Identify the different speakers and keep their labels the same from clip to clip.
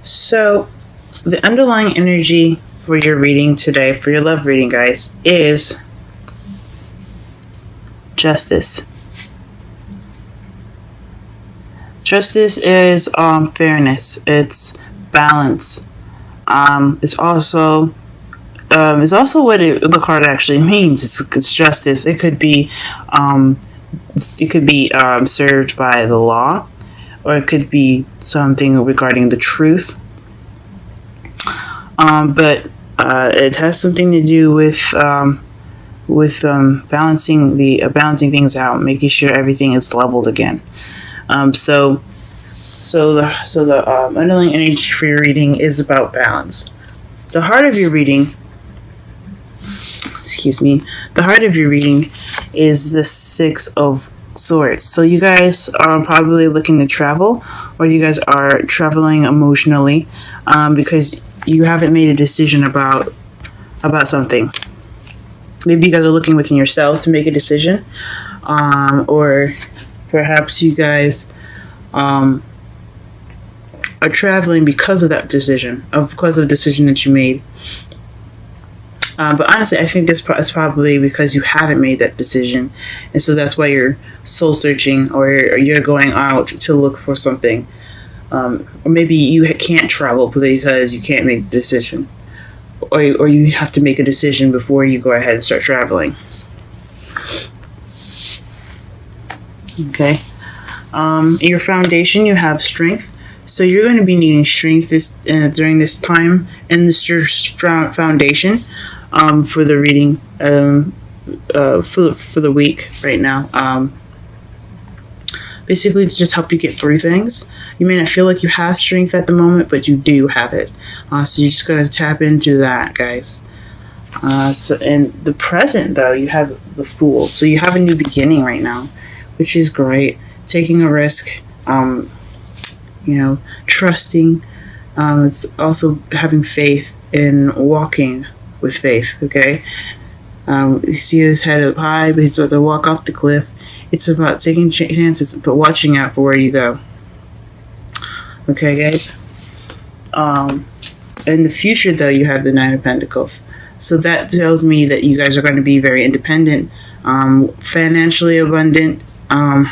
Speaker 1: So, the underlying energy for your reading today, for your love reading, guys, is justice. Justice is fairness. It's balance. It's also what the card actually means. It's justice. It could be served by the law, or it could be something regarding the truth. But it has something to do with balancing things out, making sure everything is leveled again. So the underlying energy for your reading is about balance. The heart of your reading, is the Six of Swords. So you guys are probably looking to travel, or you guys are traveling emotionally, because you haven't made a decision about something. Maybe you guys are looking within yourselves to make a decision, or perhaps you guys are traveling because of that decision, because of the decision that you made. But honestly, I think this is probably because you haven't made that decision, and so that's why you're soul searching, or you're going out to look for something. Or maybe you can't travel because you can't make the decision, or you have to make a decision before you go ahead and start traveling. Okay. In your foundation, you have strength. So you're going to be needing strength during this time, and this is your strong foundation for the reading for the week right now. Basically, to just help you get through things. You may not feel like you have strength at the moment, but you do have it. So you're just going to tap into that, guys. So in the present, though, you have the Fool. So you have a new beginning right now, which is great. Taking a risk, trusting. It's also having faith in walking with faith, okay? You see his head up high, but he's about to walk off the cliff. It's about taking chances, but watching out for where you go. Okay, guys? In the future, though, you have the Nine of Pentacles. So that tells me that you guys are going to be very independent, financially abundant, and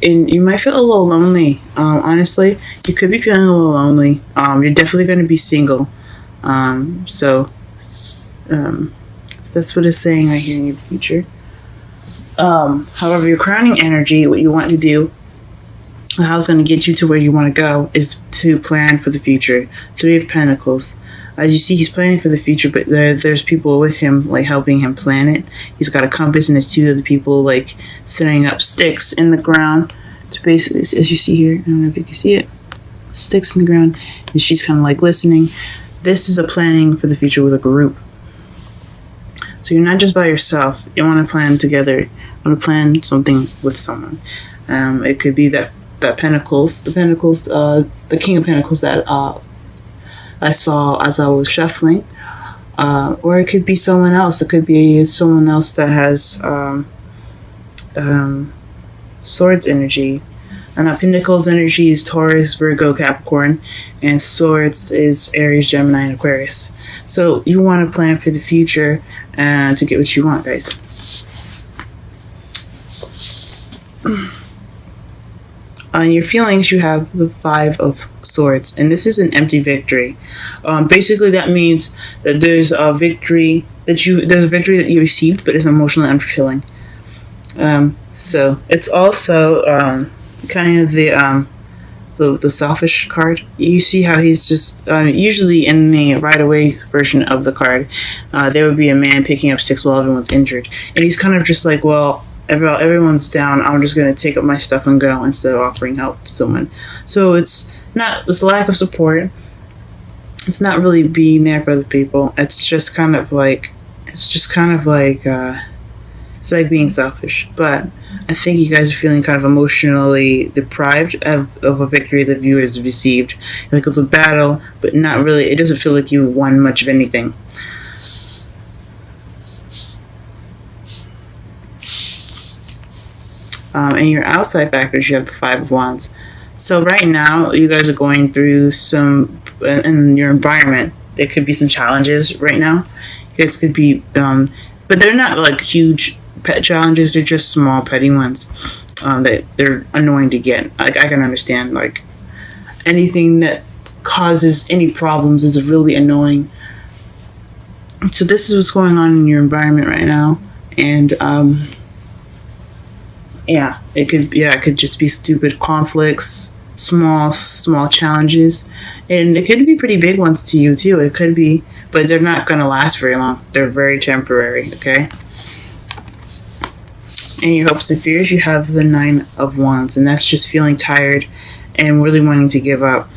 Speaker 1: you might feel a little lonely. Honestly, you could be feeling a little lonely. You're definitely going to be single. So that's what it's saying right here in your future. However, your crowning energy, what you want to do, how it's going to get you to where you want to go, is to plan for the future. Three of Pentacles. As you see, he's planning for the future, but there's people with him, like, helping him plan it. He's got a compass, and there's two other people, like, setting up sticks in the ground to basically, as you see here, I don't know if you can see it, sticks in the ground, and she's kind of, like, listening. This is a planning for the future with a group. So you're not just by yourself. You want to plan together. You want to plan something with someone. It could be that Pentacles, the King of Pentacles that I saw as I was shuffling, or it could be someone else. It could be someone else that has Swords energy. And Pentacles energy is Taurus, Virgo, Capricorn, and Swords is Aries, Gemini, and Aquarius. So you want to plan for the future and to get what you want, guys. On your feelings, you have the Five of Swords, and this is an empty victory. Basically, that means that there's a victory that you received, but it's emotionally unfulfilling. So it's also kind of the selfish card. You see how he's just usually in the right away version of the card, there would be a man picking up sticks while everyone's injured, and he's kind of just like, well, everyone's down, I'm just going to take up my stuff and go instead of offering help to someone. So it's not this lack of support. It's not really being there for other people. It's just kind of like it's like being selfish. But I think you guys are feeling kind of emotionally deprived of a victory that you has received. Like it was a battle, but not really. It doesn't feel like you won much of anything. And your outside factors, you have the Five of Wands. So right now, you guys are going through some, in your environment, there could be some challenges right now. You guys could be, but they're not like huge pet challenges. They're just small, petty ones that they're annoying to get. I can understand, like, anything that causes any problems is really annoying. So this is what's going on in your environment right now. And, yeah, it could just be stupid conflicts, small challenges, and it could be pretty big ones to you too. It could be, but they're not going to last very long. They're very temporary. Okay. In your hopes and fears, you have the Nine of Wands, and that's just feeling tired and really wanting to give up.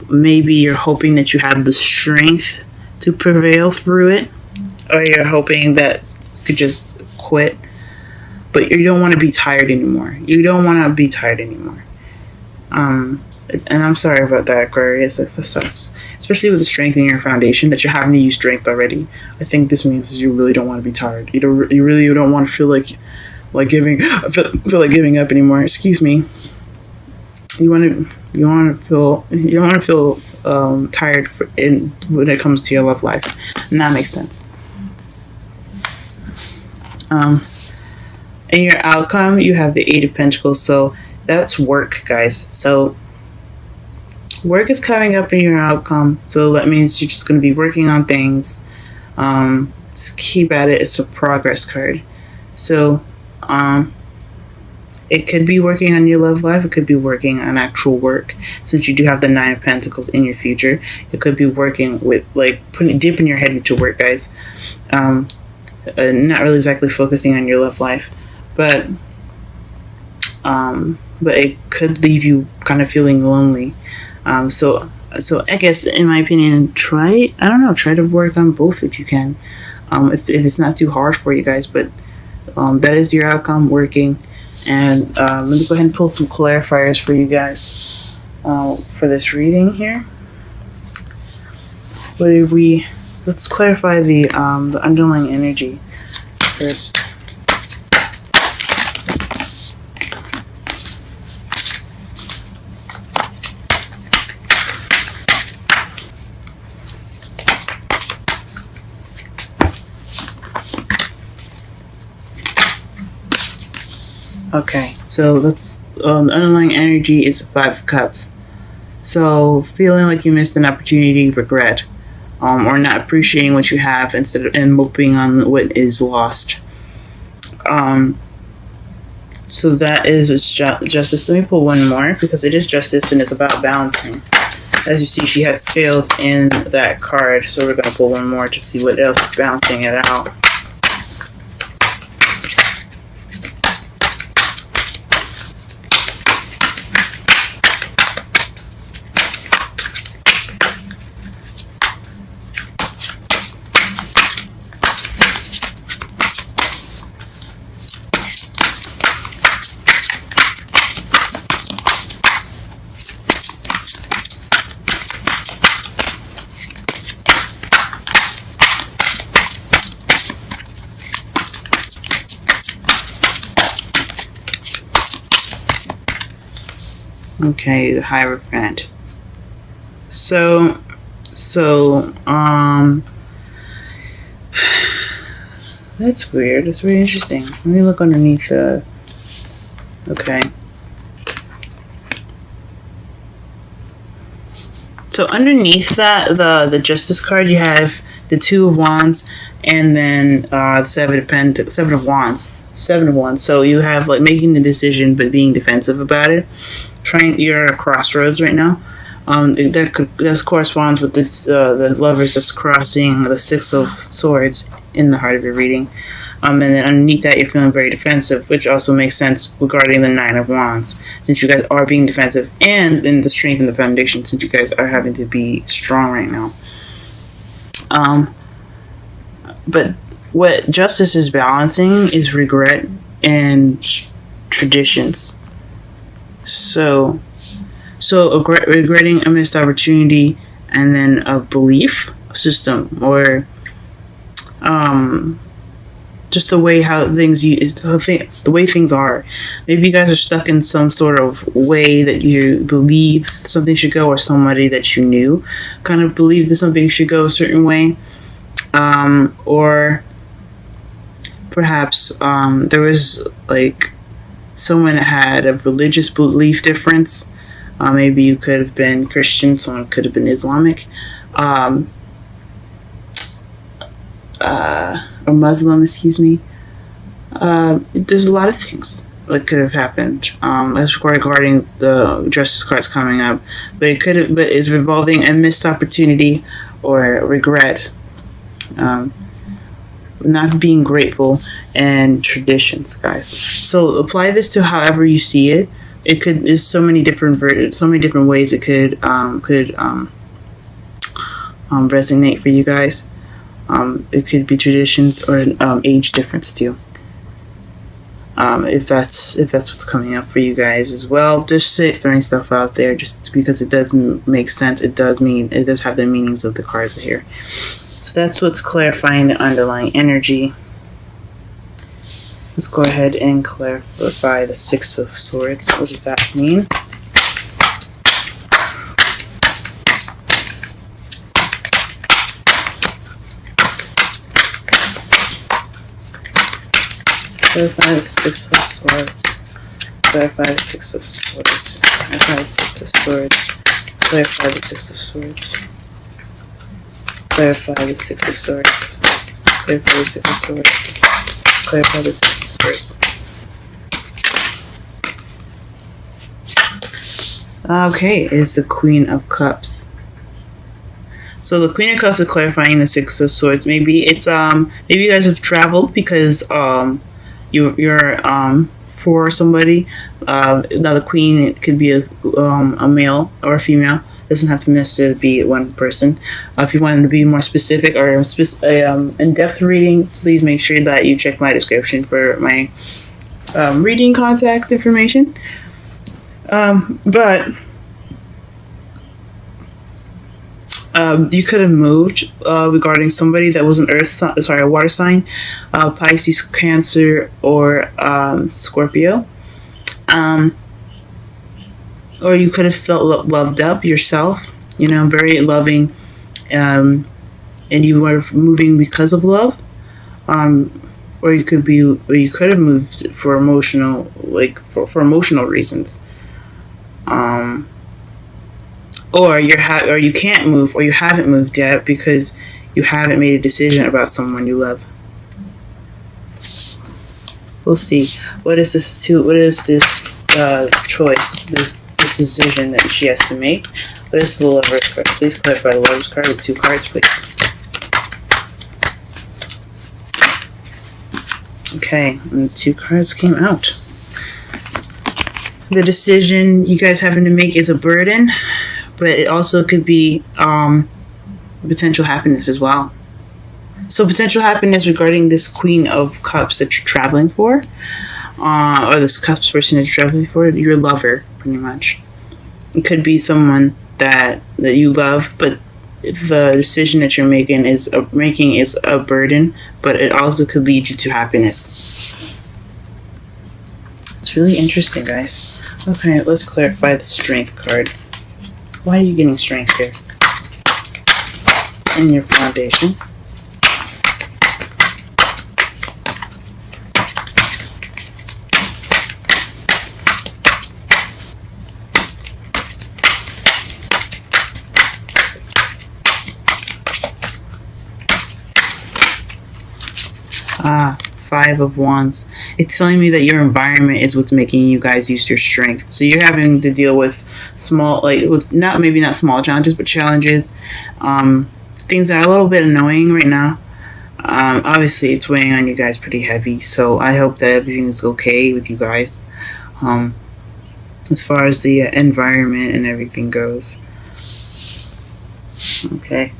Speaker 1: Maybe you're hoping that you have the strength to prevail through it, or you're hoping that you could just quit. But you don't want to be tired anymore. And I'm sorry about that, Aquarius. That sucks. Especially with the strength in your foundation, that you're having to use strength already. I think this means that you really don't want to be tired. You really don't want to feel like giving up anymore. Excuse me. You want to feel tired when it comes to your love life, and that makes sense. In your outcome, you have the Eight of Pentacles, so that's work, guys. So work is coming up in your outcome, so that means you're just going to be working on things. Just keep at it. It's a progress card. So it could be working on your love life. It could be working on actual work. Since you do have the Nine of Pentacles in your future, it could be working with, like, dipping your head into work, guys. Not really exactly focusing on your love life. But it could leave you kind of feeling lonely. So I guess, in my opinion, try to work on both if you can. If it's not too hard for you guys, but that is your outcome, working. And let me go ahead and pull some clarifiers for you guys for this reading here. Let's clarify the underlying energy first. Okay, so the underlying energy is the Five of Cups. So feeling like you missed an opportunity, regret, or not appreciating what you have and moping on what is lost. So that is justice. Let me pull one more because it is justice and it's about balancing. As you see, she has scales in that card, so we're going to pull one more to see what else is balancing it out. Okay, the Hierophant. So, that's weird. It's really interesting. Let me look underneath the. Okay. So underneath that, the Justice card, you have the Two of Wands, and then the Seven of Wands. So you have, like, making the decision but being defensive about it. You're at a crossroads right now. That corresponds with this, the Lovers just crossing the Six of Swords in the heart of your reading. And then underneath that, you're feeling very defensive, which also makes sense regarding the Nine of Wands, since you guys are being defensive, and then the strength in the foundation, since you guys are having to be strong right now. But what justice is balancing is regret and traditions. So regretting a missed opportunity, and then a belief system, or just the way the way things are. Maybe you guys are stuck in some sort of way that you believe something should go, or somebody that you knew kind of believed that something should go a certain way, or perhaps there was like someone that had a religious belief difference. Maybe you could have been Christian, someone could have been Islamic, or Muslim, excuse me. There's a lot of things that could have happened. As regarding the justice cards coming up, but it's revolving a missed opportunity or regret, not being grateful, and traditions, guys. So apply this to however you see it. There's so many different ways it could resonate for you guys. It could be traditions or age difference too. If that's what's coming up for you guys as well, just throwing stuff out there just because it does make sense. It does have the meanings of the cards here. So that's what's clarifying the underlying energy. Let's go ahead and clarify the Six of Swords. What does that mean? Clarify the Six of Swords. Clarify the Six of Swords. Clarify the Six of Swords. Clarify the Six of Swords. Clarify the Six of Swords. Clarify the Six of Swords. Clarify the Six of Swords. Okay, is the Queen of Cups. So the Queen of Cups is clarifying the Six of Swords. Maybe it's maybe you guys have traveled because you're for somebody. Now the Queen could be a male or a female. Doesn't have to necessarily be one person. If you want to be more specific or in-depth reading, please make sure that you check my description for my reading contact information. But you could have moved regarding somebody that was an a water sign, Pisces, Cancer, or Scorpio. Or you could have felt loved up yourself, very loving, and you were moving because of love. Or you could have moved for emotional, for emotional reasons. Or you can't move, or you haven't moved yet because you haven't made a decision about someone you love. We'll see. What is this choice? This decision that she has to make. What is the Lover's card? Please clarify the Lover's card with 2 cards, please. Okay, and 2 cards came out. The decision you guys having to make is a burden, but it also could be potential happiness as well. So potential happiness regarding this Queen of Cups that you're traveling for, or this Cups person that you're traveling for, your lover, pretty much. It could be someone that you love, but the decision that you're making is a burden, but it also could lead you to happiness. It's really interesting, guys. Okay, let's clarify the Strength card. Why are you getting strength here? In your foundation. Five of Wands. It's telling me that your environment is what's making you guys use your strength. So you're having to deal with not small challenges, but challenges, things that are a little bit annoying right now. Obviously, it's weighing on you guys pretty heavy. So I hope that everything is okay with you guys, as far as the environment and everything goes. Okay.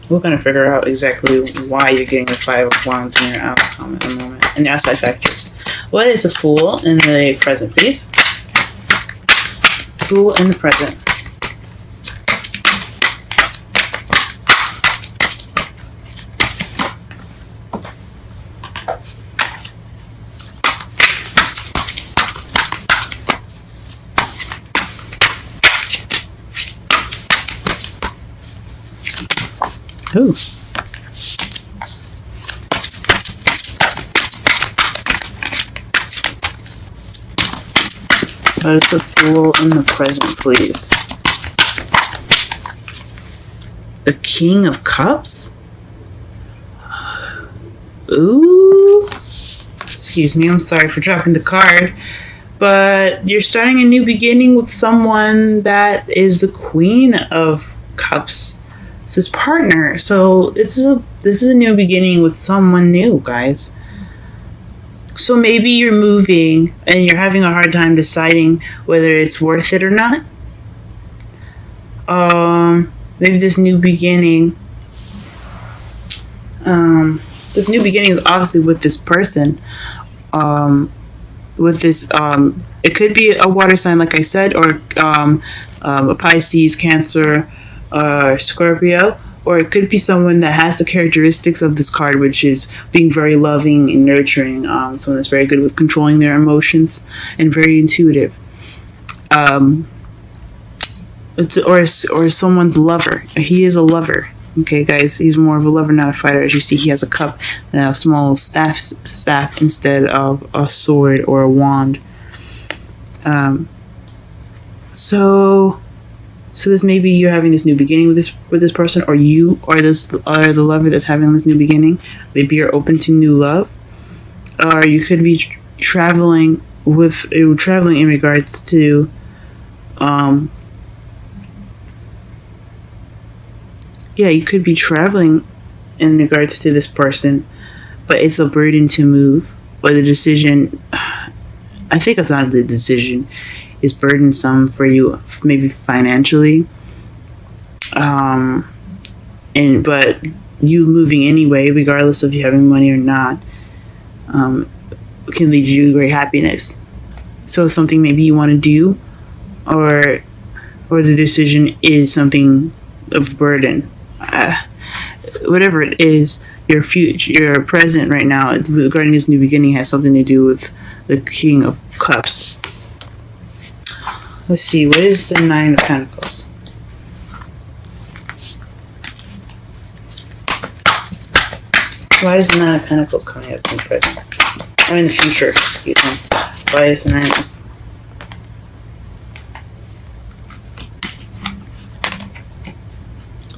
Speaker 1: We're going to figure out exactly why you're getting the Five of Wands in your outcome in a moment. And the outside factors. What is the Fool in the present, please? Fool in the present. Ooh. What is the Fool in the present, please? The King of Cups? Ooh. Excuse me, I'm sorry for dropping the card. But you're starting a new beginning with someone that is the Queen of Cups. It's his partner. So this is a new beginning with someone new, guys. So maybe you're moving and you're having a hard time deciding whether it's worth it or not. Maybe this new beginning. This new beginning is obviously with this person. With this, it could be a water sign, like I said, or a Pisces, Cancer, Scorpio. Or it could be someone that has the characteristics of this card, which is being very loving and nurturing. Someone that's very good with controlling their emotions and very intuitive. Or someone's lover. He is a lover. Okay, guys, he's more of a lover, not a fighter. As you see, he has a cup and a small staff instead of a sword or a wand. So this may be you having this new beginning with this person, or you are the lover that's having this new beginning. Maybe you're open to new love, or you could be traveling in regards to you could be traveling in regards to this person, but it's a burden to move, or the decision. I think it's not the decision. Is burdensome for you, maybe financially, but you moving anyway, regardless of you having money or not, can lead you to great happiness. So something maybe you want to do, or the decision is something of burden. Whatever it is, your future, your present right now regarding this new beginning has something to do with the King of Cups. Let's see, what is the Nine of Pentacles? Why is the Nine of Pentacles coming up in the present? Or in the future, excuse me. Why is the Nine of...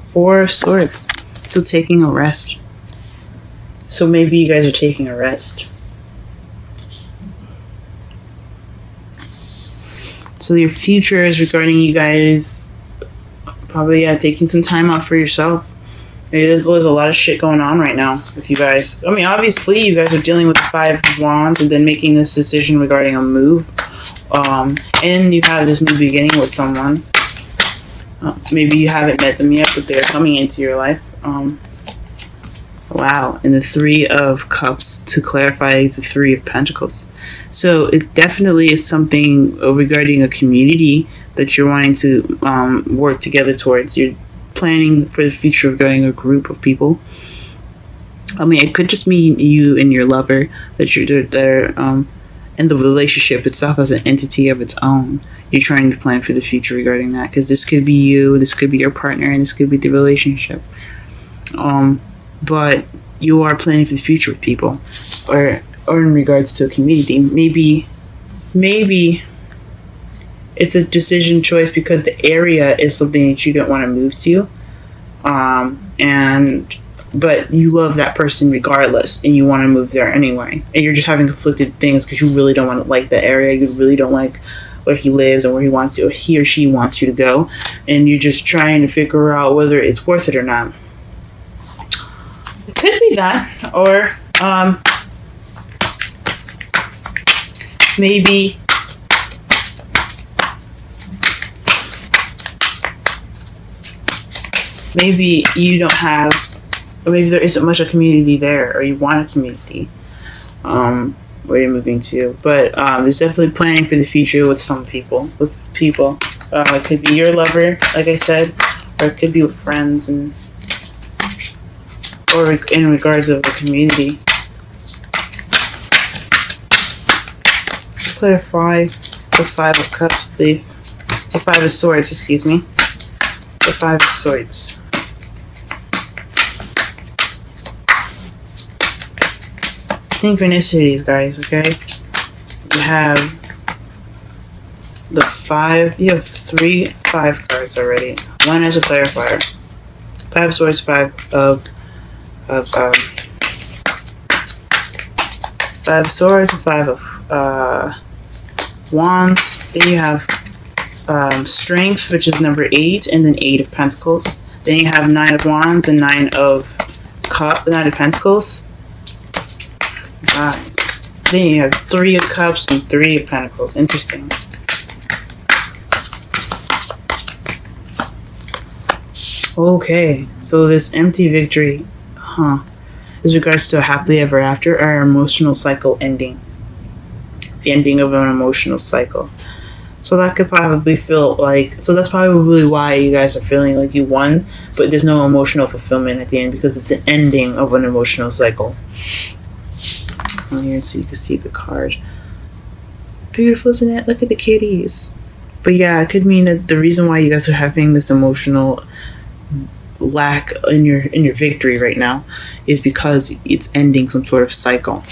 Speaker 1: Four of Swords. So taking a rest. So maybe you guys are taking a rest. So your future is regarding you guys probably taking some time out for yourself. Maybe there's a lot of shit going on right now with you guys. I mean, obviously you guys are dealing with the Five of Wands and then making this decision regarding a move. And you have this new beginning with someone. Maybe you haven't met them yet, but they're coming into your life. Wow. And the Three of Cups to clarify the Three of Pentacles. So it definitely is something regarding a community that you're wanting to work together towards. You're planning for the future regarding a group of people. I mean, it could just mean you and your lover that you're there, and the relationship itself as an entity of its own. You're trying to plan for the future regarding that, because this could be you, this could be your partner, and this could be the relationship. But you are planning for the future with people, or in regards to a community. Maybe it's a decision choice because the area is something that you don't want to move to, but you love that person regardless, and you want to move there anyway, and you're just having conflicted things because you really don't want to like the area, you really don't like where he lives and where he or she wants you to go, and you're just trying to figure out whether it's worth it or not. It could be that, or maybe you don't have, or maybe there isn't much of a community there, or you want a community where you're moving to. But there's definitely planning for the future with some people. It could be your lover, like I said, or it could be with friends, or in regards of the community. Clarify the Five of Cups, please. The Five of Swords, excuse me. The Five of Swords. synchronicities, guys, okay? You have the 5, you have 3 5 cards already. One as a clarifier. 5 of Swords, 5 of 5 of Swords, 5 of Wands. Then you have Strength, which is number 8, and then 8 of Pentacles. Then you have 9 of Wands and 9 of Pentacles. Nice. Then you have 3 of Cups and 3 of Pentacles. Interesting. Okay, so this empty victory, is regards to a happily ever after, or emotional cycle ending. The ending of an emotional cycle. So that could probably feel like, so that's probably why you guys are feeling like you won, but there's no emotional fulfillment at the end because it's an ending of an emotional cycle. Here, so you can see the card. Beautiful, isn't it? Look at the kitties. But yeah, it could mean that the reason why you guys are having this emotional lack in your victory right now is because it's ending some sort of cycle.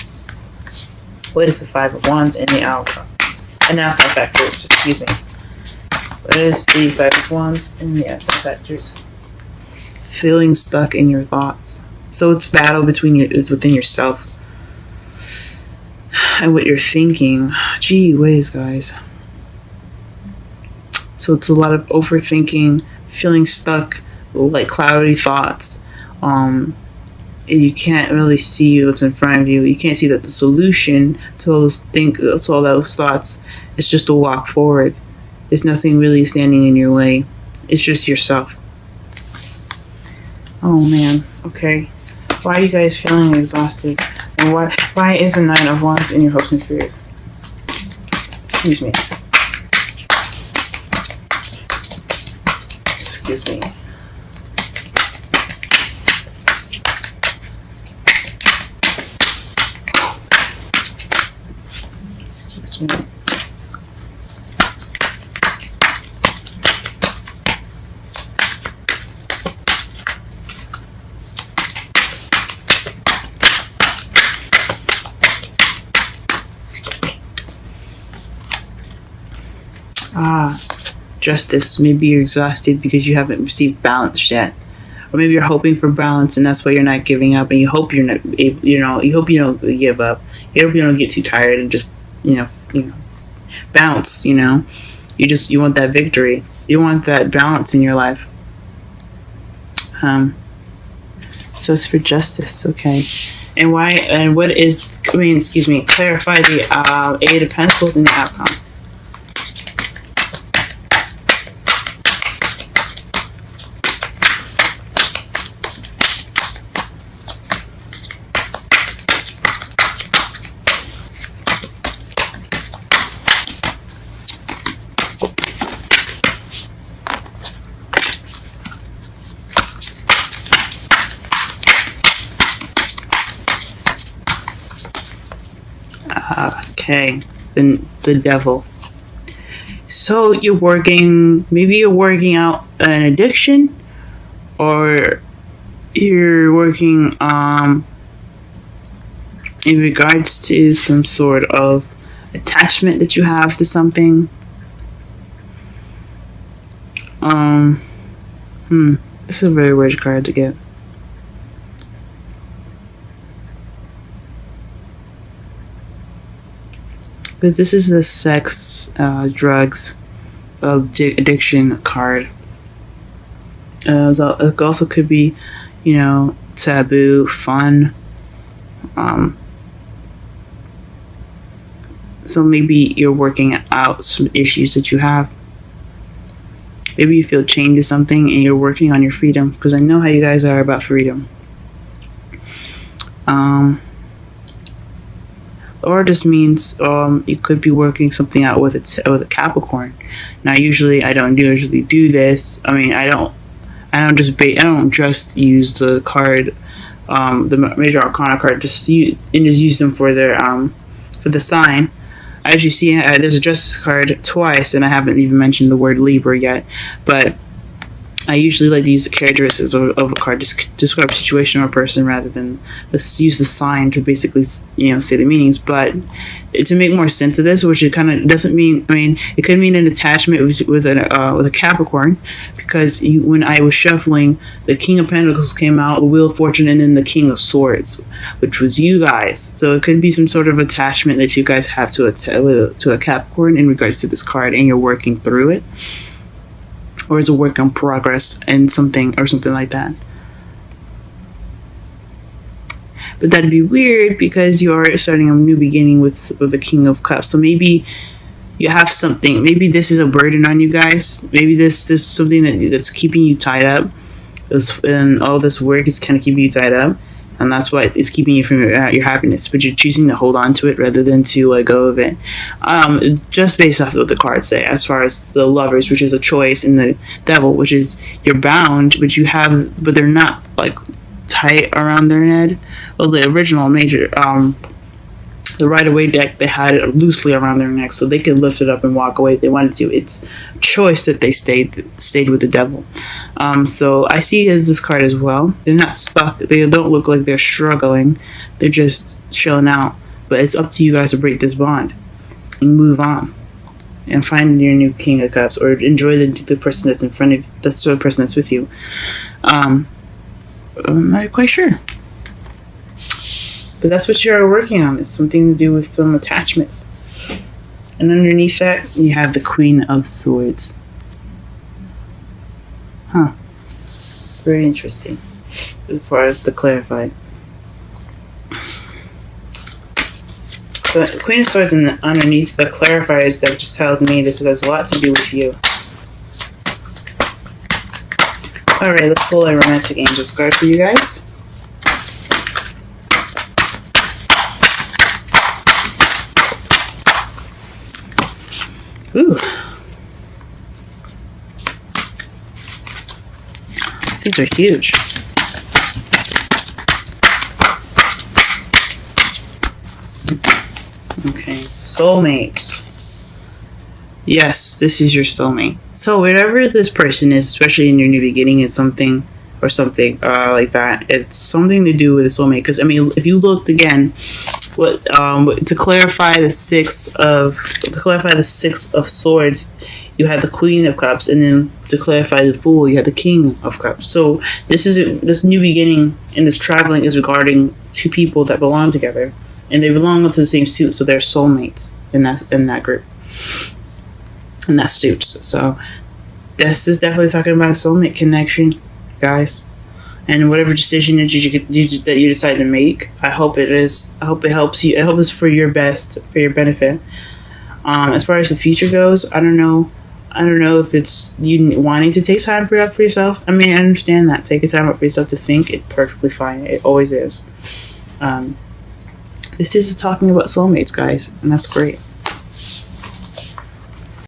Speaker 1: What is the 5 of Wands and the outcome? And now side factors, excuse me. What is the 5 of Wands and the side factors? Feeling stuck in your thoughts. So it's battle it's within yourself and what you're thinking. Gee whiz, guys. So it's a lot of overthinking, feeling stuck, like cloudy thoughts. You can't really see what's in front of you. You can't see that the solution to all those thoughts is just to walk forward. There's nothing really standing in your way. It's just yourself. Oh man. Okay. Why are you guys feeling exhausted? And why is the 9 of Wands in your hopes and fears? Excuse me. Excuse me. Excuse me. Justice. Maybe you're exhausted because you haven't received balance yet, or maybe you're hoping for balance, and that's why you're not giving up. And you hope you're not able, you hope you don't give up. You hope you don't get too tired and just bounce. You want that victory. You want that balance in your life. So it's for justice, okay? And why? And what is? Clarify the 8 of Pentacles in the outcome. Okay, then the Devil. So maybe you're working out an addiction, or you're working in regards to some sort of attachment that you have to something. This is a very weird card to get. Because this is the sex, drugs, addiction card. It also could be, taboo, fun. So maybe you're working out some issues that you have. Maybe you feel chained to something and you're working on your freedom. Because I know how you guys are about freedom. Or just means you could be working something out with a Capricorn. Now, usually I don't usually do this. I mean, I don't just use the card, the Major Arcana card, just use them for their for the sign. As you see, there's a Justice card twice, and I haven't even mentioned the word Libra yet. But I usually like to use the characteristics of a card to describe a situation or a person rather than let's use the sign to basically, say the meanings. But to make more sense of this, which it kind of doesn't mean, it could mean an attachment with a Capricorn, because when I was shuffling, the King of Pentacles came out, the Wheel of Fortune, and then the King of Swords, which was you guys. So it could be some sort of attachment that you guys have to a Capricorn in regards to this card, and you're working through it. Or it's a work in progress and something like that. But that'd be weird because you are starting a new beginning with the King of Cups. So maybe you have something. Maybe this is a burden on you guys. Maybe this is something that's keeping you tied up. And all this work is kind of keeping you tied up. And that's why it's keeping you from your happiness. But you're choosing to hold on to it rather than to let go of it. Just based off of what the cards say. As far as the Lovers, which is a choice, and the Devil, which is you're bound, but they're not like tight around their head. Well, the original major, the Rider-Waite deck, they had it loosely around their neck so they could lift it up and walk away if they wanted to. It's a choice that they stayed with the Devil. So I see it as this card as well. They're not stuck. They don't look like they're struggling. They're just chilling out. But it's up to you guys to break this bond and move on and find your new King of Cups, or enjoy the person that's in front of you. That's the person that's with you. I'm not quite sure. But that's what you're working on. It's something to do with some attachments. And underneath that, you have the Queen of Swords. Huh. Very interesting. As far as to clarify. The Queen of Swords and underneath the clarifiers that just tells me this has a lot to do with you. Alright, let's pull a Romantic Angels card for you guys. Ooh. These are huge. Okay. Soulmates. Yes, this is your soulmate. So whatever this person is, especially in your new beginning, is something like that. It's something to do with a soulmate. Because if you looked again, to clarify the Six of Swords, you had the Queen of Cups, and then to clarify the Fool, you had the King of Cups. So this new beginning and this traveling is regarding two people that belong together, and they belong to the same suit, so they're soulmates in that group, in that suit. So this is definitely talking about a soulmate connection, guys. And whatever decision that you decide to make, I hope it helps you. I hope it's for your best, for your benefit. As far as the future goes, I don't know if it's you wanting to take time for yourself. I understand that. Taking time out for yourself to think, it's perfectly fine. It always is. This is talking about soulmates, guys, and that's great.